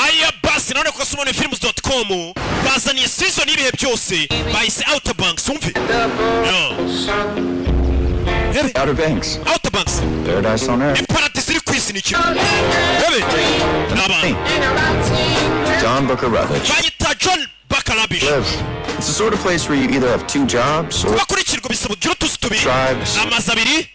aya basi none ko Somone Films.com bazaniye season y'ibihe byose bahise Outer Banks umve. Outer Banks. Outer Banks. Paradise on Earth. Paradise iri kwisi ni kimwe. John Booker Rutledge. Bayita John Booker Rutledge. It's the sort of place where you either have two jobs or bakurikirwa bisaba ugira utuzi tubiri. Amazi abiri.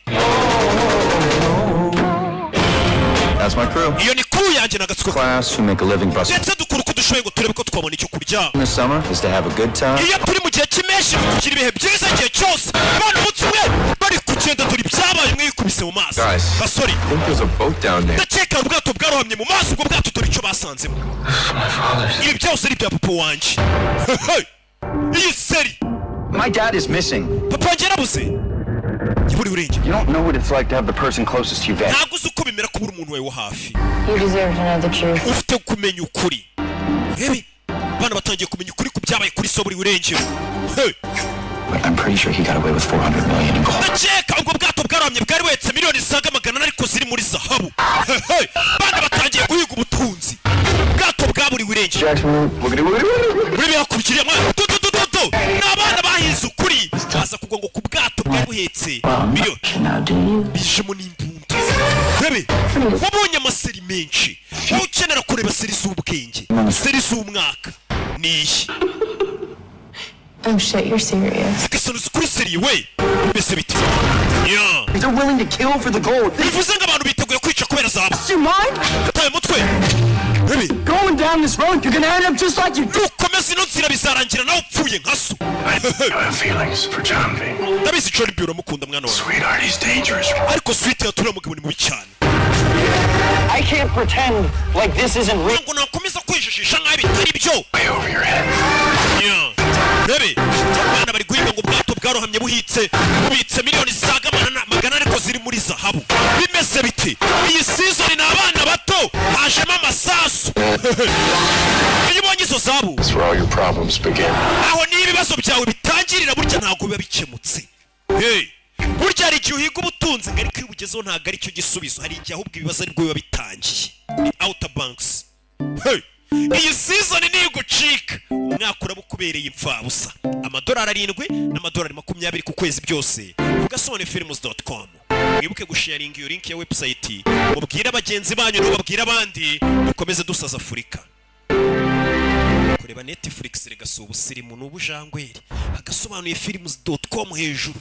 That's my crew. Iyo ni crew yanjye n'agatsiko. Class who make a living busting. Ndetse dukora uko dushoboye ngo turebe ko twabona icyo kurya. In the summer is to have a good time. Iyo turi mu gihe cy'imeshi kugira ibihe byiza igihe cyose. Abantu umunsi umwe bari kugenda turi byabaye mwikubise mu mazi. Basori. I think there's a boat down there. Ndakeka ubwato bwarohamye mu mazi ubwo bwato dore icyo basanzemo. Ibi byose ari bya papa wanje. Iyi seri. My dad is missing. Papa wanje yarabuze. You don't know what it's like to have the person closest to you back. Ntabwo uzi uko bimera kubura umuntu wawe wo hafi. You deserve to know the truth. Ufite kumenya ukuri. Bana batangiye kumenya ukuri ku byabaye kuri Soburi urengero. But I'm pretty sure he got away with 400 million in gold. Ndakeka ubwo bwato bwaramye bwari wetse miliyoni zisaga 100 ariko ziri muri zahabu. Bana batangiye guhiga ubutunzi. Bwato bwaburi urengero. Muri byakurikiriye mwana. N'abana bahize ukuri. Baza kugwa ngo ku bwato bwari buhetse miliyoni. Bishemo n'imbunda. Wabonye amaseri menshi. Ukenera kureba seri z'ubwenge. Seri z'umwaka. Niyi. Oh shit, you're serious. Kisonuzi kuri seri we. Mbese biti. They're willing to kill for the gold. Bivuze ngo abantu biteguye kwica kubera zahabu. You mind? Taye mutwe. Going down this road, you're gonna end up just like you did. Komeza ino nzira bizarangira nawe upfuye nkaso. I have feelings for John V. Ndabizi John B uramukunda mwana wawe. Sweetheart, he's dangerous. Ariko sweet yatura mugabo ni mubi cyane. I can't pretend like this isn't real. Ngo nakomeza kwijijisha nkaho bitari byo. Way over your head. Abana bari guhiga ngo ubwato bwarohamye bubitse miliyoni zisaga 100 ariko ziri muri zahabu. Bimeze biti. Iyi season ni abana bato hajemo amasasu. Uyibonye izo zahabu. That's where all your problems begin. Aho ni ibibazo byawe bitangirira burya ntago biba bikemutse. Burya ari igihe uhiga ubutunzi ngo ariko iyo ubugezeho ntago ari cyo gisubizo. Hari igihe ahubwo ibibazo aribwo biba bitangiye. Ni Outer Banks. Iyi season ni gucika. Umwaka urabukubereye impfabusa. $7 n'amadolari 20 ku kwezi byose. Vuga Somone Films.com. Mwibuke gusharinga iyo link ya website. Mubwire abagenzi banyu n'ubabwire abandi. Dukomeze dusaza Afurika. Kureba Netflix regasuba usirimu n'ubujangweri. Agasobanuye Films.com hejuru.